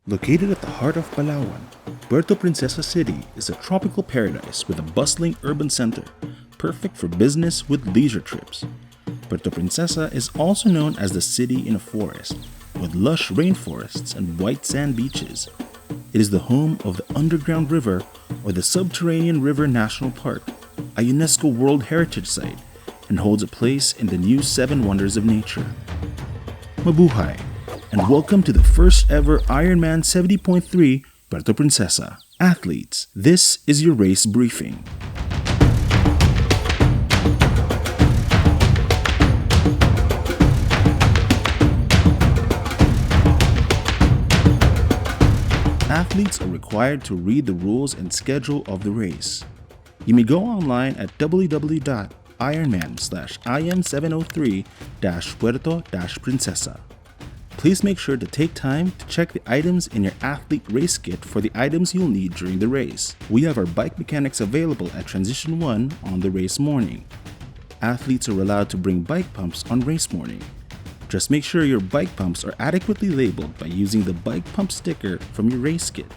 Located at the heart of Palawan, Puerto Princesa City is a tropical paradise with a bustling urban center, perfect for business with leisure trips. Puerto Princesa is also known as the city in a forest, with lush rainforests and white sand beaches. It is the home of the Underground River or the Subterranean River National Park, a UNESCO World Heritage Site, and holds a place in the new 7 Wonders of Nature. Mabuhay, and welcome to the first ever IRONMAN 70.3 Puerto Princesa. Athletes, this is your race briefing. Athletes are required to read the rules and schedule of the race. You may go online at www.iron-703-Puerto-Princesa. Please make sure to take time to check the items in your athlete race kit for the items you'll need during the race. We have our bike mechanics available at Transition 1 on the race morning. Athletes are allowed to bring bike pumps on race morning. Just make sure your bike pumps are adequately labeled by using the bike pump sticker from your race kit.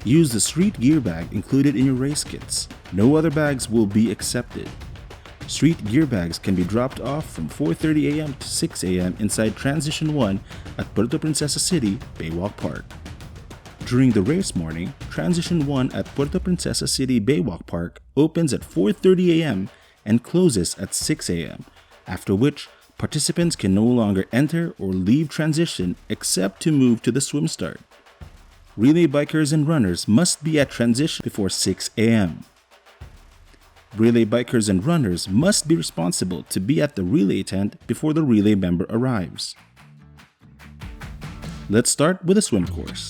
Use the street gear bag included in your race kits. No other bags will be accepted. Street gear bags can be dropped off from 4:30 a.m. to 6 a.m. inside Transition 1 at Puerto Princesa City, Baywalk Park. During the race morning, Transition 1 at Puerto Princesa City, Baywalk Park opens at 4:30 a.m. and closes at 6 a.m., after which participants can no longer enter or leave Transition except to move to the swim start. Relay bikers and runners must be at Transition before 6 a.m. Relay bikers and runners must be responsible to be at the relay tent before the relay member arrives. Let's start with a swim course.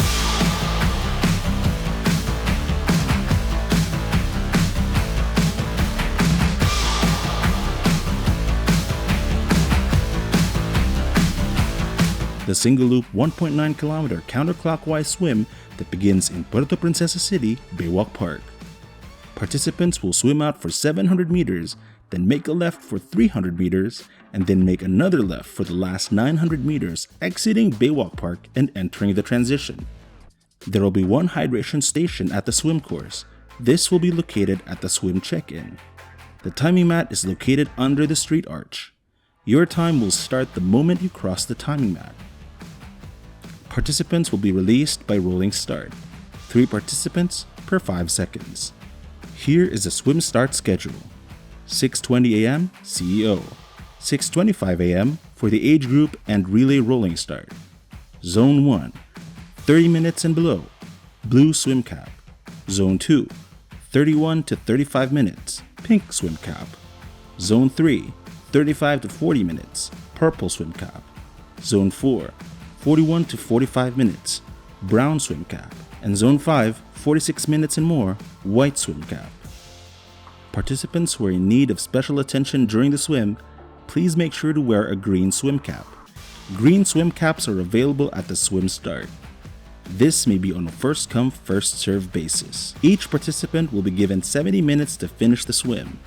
The single loop 1.9 kilometer counterclockwise swim that begins in Puerto Princesa City, Baywalk Park. Participants will swim out for 700 meters, then make a left for 300 meters, and then make another left for the last 900 meters, exiting Baywalk Park and entering the transition. There will be one hydration station at the swim course. This will be located at the swim check-in. The timing mat is located under the street arch. Your time will start the moment you cross the timing mat. Participants will be released by rolling start. 3 participants per 5 seconds. Here is the swim start schedule. 6:20 a.m. CEO. 6:25 a.m. for the age group and relay rolling start. Zone 1, 30 minutes and below, blue swim cap. Zone 2, 31 to 35 minutes, pink swim cap. Zone 3, 35 to 40 minutes, purple swim cap. Zone 4, 41 to 45 minutes, brown swim cap. And Zone 5, 46 minutes and more, white swim cap. Participants who are in need of special attention during the swim, please make sure to wear a green swim cap. Green swim caps are available at the swim start. This may be on a first-come, first-served basis. Each participant will be given 70 minutes to finish the swim.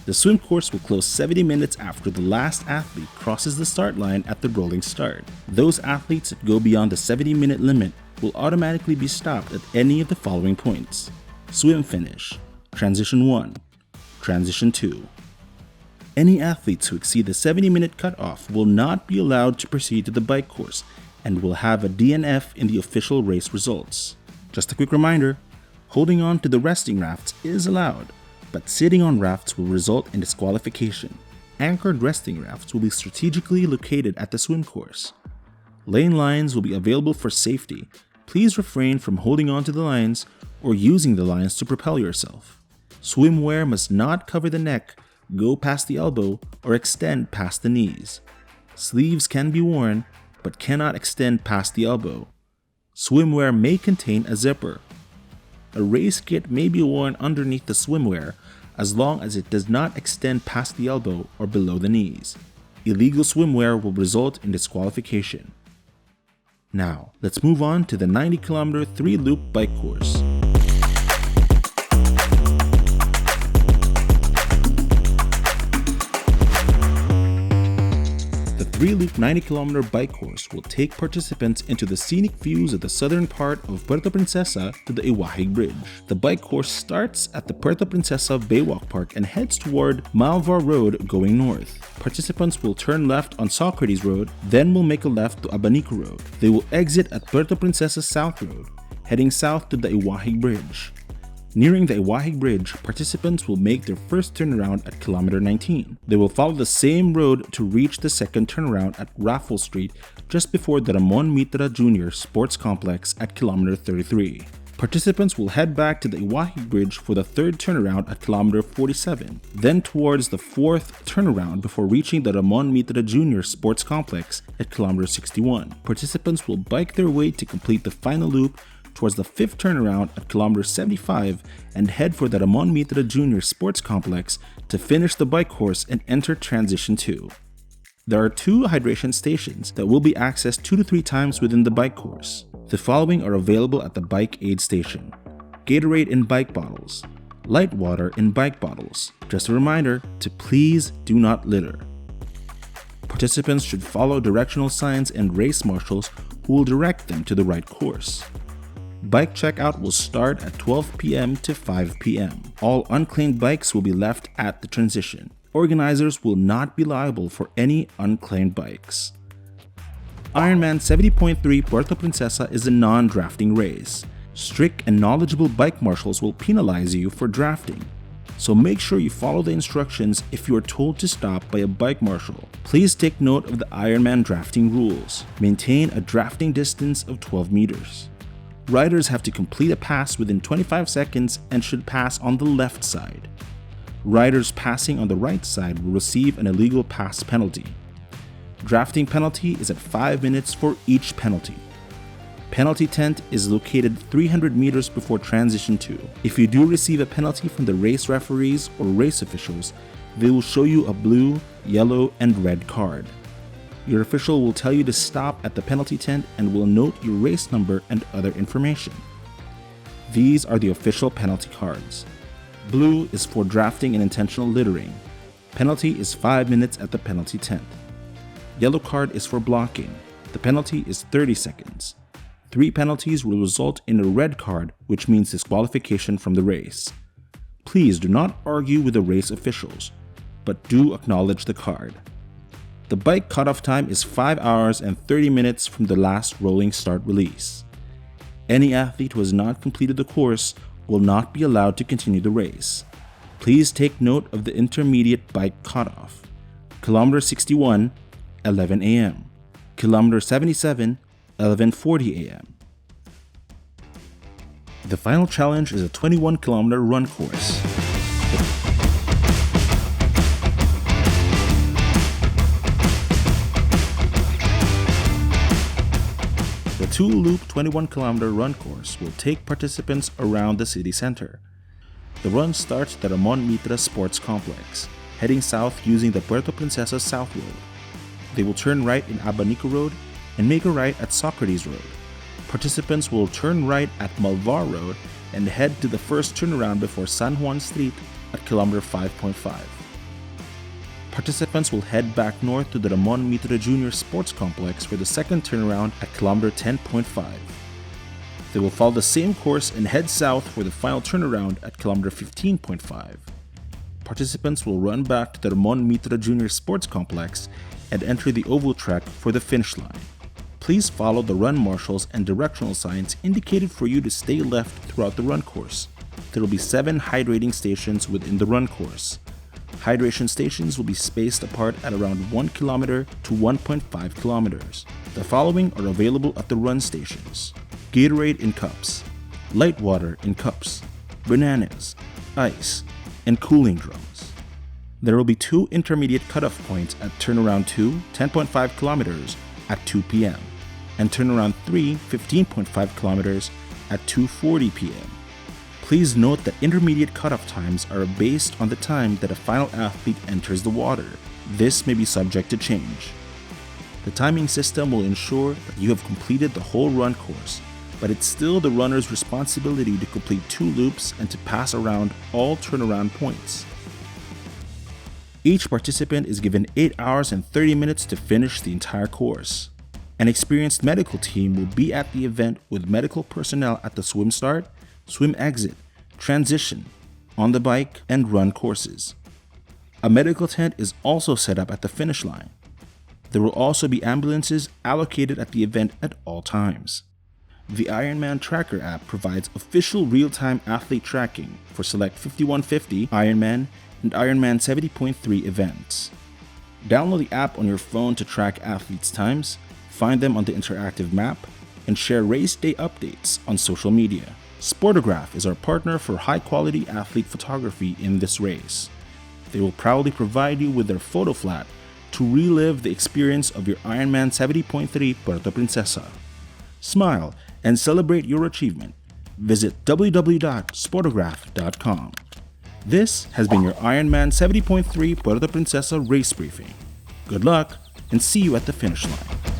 The swim course will close 70 minutes after the last athlete crosses the start line at the rolling start. Those athletes that go beyond the 70-minute limit will automatically be stopped at any of the following points: swim finish, Transition 1, Transition 2. Any athletes who exceed the 70-minute cutoff will not be allowed to proceed to the bike course and will have a DNF in the official race results. Just a quick reminder, holding on to the resting rafts is allowed, but sitting on rafts will result in disqualification. Anchored resting rafts will be strategically located at the swim course. Lane lines will be available for safety. Please refrain from holding on to the lines or using the lines to propel yourself. Swimwear must not cover the neck, go past the elbow, or extend past the knees. Sleeves can be worn, but cannot extend past the elbow. Swimwear may contain a zipper. A race kit may be worn underneath the swimwear as long as it does not extend past the elbow or below the knees. Illegal swimwear will result in disqualification. Now, let's move on to the 90-kilometer 3-loop bike course. The 3-loop 90km bike course will take participants into the scenic views of the southern part of Puerto Princesa to the Iwahig Bridge. The bike course starts at the Puerto Princesa Baywalk Park and heads toward Malvar Road going north. Participants will turn left on Socrates Road, then will make a left to Abanico Road. They will exit at Puerto Princesa South Road, heading south to the Iwahig Bridge. Nearing the Iwahig Bridge, participants will make their first turnaround at kilometer 19. They will follow the same road to reach the second turnaround at Raffles Street just before the Ramon Mitra Jr. Sports Complex at kilometer 33. Participants will head back to the Iwahig Bridge for the third turnaround at kilometer 47, then towards the fourth turnaround before reaching the Ramon Mitra Jr. Sports Complex at kilometer 61. Participants will bike their way to complete the final loop towards the fifth turnaround at kilometer 75 and head for the Ramon Mitra Jr. Sports Complex to finish the bike course and enter Transition 2. There are 2 hydration stations that will be accessed 2 to 3 times within the bike course. The following are available at the bike aid station: Gatorade in bike bottles, light water in bike bottles. Just a reminder to please do not litter. Participants should follow directional signs and race marshals who will direct them to the right course. Bike checkout will start at 12 p.m. to 5 p.m. All unclaimed bikes will be left at the transition. Organizers will not be liable for any unclaimed bikes. IRONMAN 70.3 Puerto Princesa is a non-drafting race. Strict and knowledgeable bike marshals will penalize you for drafting, so make sure you follow the instructions if you are told to stop by a bike marshal. Please take note of the IRONMAN drafting rules. Maintain a drafting distance of 12 meters. Riders have to complete a pass within 25 seconds and should pass on the left side. Riders passing on the right side will receive an illegal pass penalty. Drafting penalty is at 5 minutes for each penalty. Penalty tent is located 300 meters before Transition 2. If you do receive a penalty from the race referees or race officials, they will show you a blue, yellow, and red card. Your official will tell you to stop at the penalty tent and will note your race number and other information. These are the official penalty cards. Blue is for drafting and intentional littering. Penalty is 5 minutes at the penalty tent. Yellow card is for blocking. The penalty is 30 seconds. 3 penalties will result in a red card, which means disqualification from the race. Please do not argue with the race officials, but do acknowledge the card. The bike cutoff time is 5 hours and 30 minutes from the last rolling start release. Any athlete who has not completed the course will not be allowed to continue the race. Please take note of the intermediate bike cutoff. Kilometer 61, 11 a.m. Kilometer 77, 11:40 a.m. The final challenge is a 21-kilometer run course. The 2-loop 21-kilometer run course will take participants around the city center. The run starts at the Ramon Mitra Sports Complex, heading south using the Puerto Princesa South Road. They will turn right in Abanico Road and make a right at Socrates Road. Participants will turn right at Malvar Road and head to the first turnaround before San Juan Street at kilometer 5.5. Participants will head back north to the Ramon Mitra Jr. Sports Complex for the second turnaround at kilometer 10.5. They will follow the same course and head south for the final turnaround at kilometer 15.5. Participants will run back to the Ramon Mitra Jr. Sports Complex and enter the oval track for the finish line. Please follow the run marshals and directional signs indicated for you to stay left throughout the run course. There will be 7 hydrating stations within the run course. Hydration stations will be spaced apart at around 1 kilometer to 1.5 kilometers. The following are available at the run stations: Gatorade in cups, light water in cups, bananas, ice, and cooling drums. There will be 2 intermediate cutoff points at turnaround 2, 10.5 kilometers at 2 p.m. and turnaround 3, 15.5 kilometers at 2:40 p.m. Please note that intermediate cutoff times are based on the time that a final athlete enters the water. This may be subject to change. The timing system will ensure that you have completed the whole run course, but it's still the runner's responsibility to complete 2 loops and to pass around all turnaround points. Each participant is given 8 hours and 30 minutes to finish the entire course. An experienced medical team will be at the event with medical personnel at the swim start, swim exit, transition, on the bike, and run courses. A medical tent is also set up at the finish line. There will also be ambulances allocated at the event at all times. The Ironman Tracker app provides official real-time athlete tracking for select 5150, Ironman, and Ironman 70.3 events. Download the app on your phone to track athletes' times, find them on the interactive map, and share race day updates on social media. Sportograph is our partner for high-quality athlete photography in this race. They will proudly provide you with their photo flat to relive the experience of your Ironman 70.3 Puerto Princesa. Smile and celebrate your achievement. Visit www.sportograph.com. This has been your Ironman 70.3 Puerto Princesa race briefing. Good luck and see you at the finish line.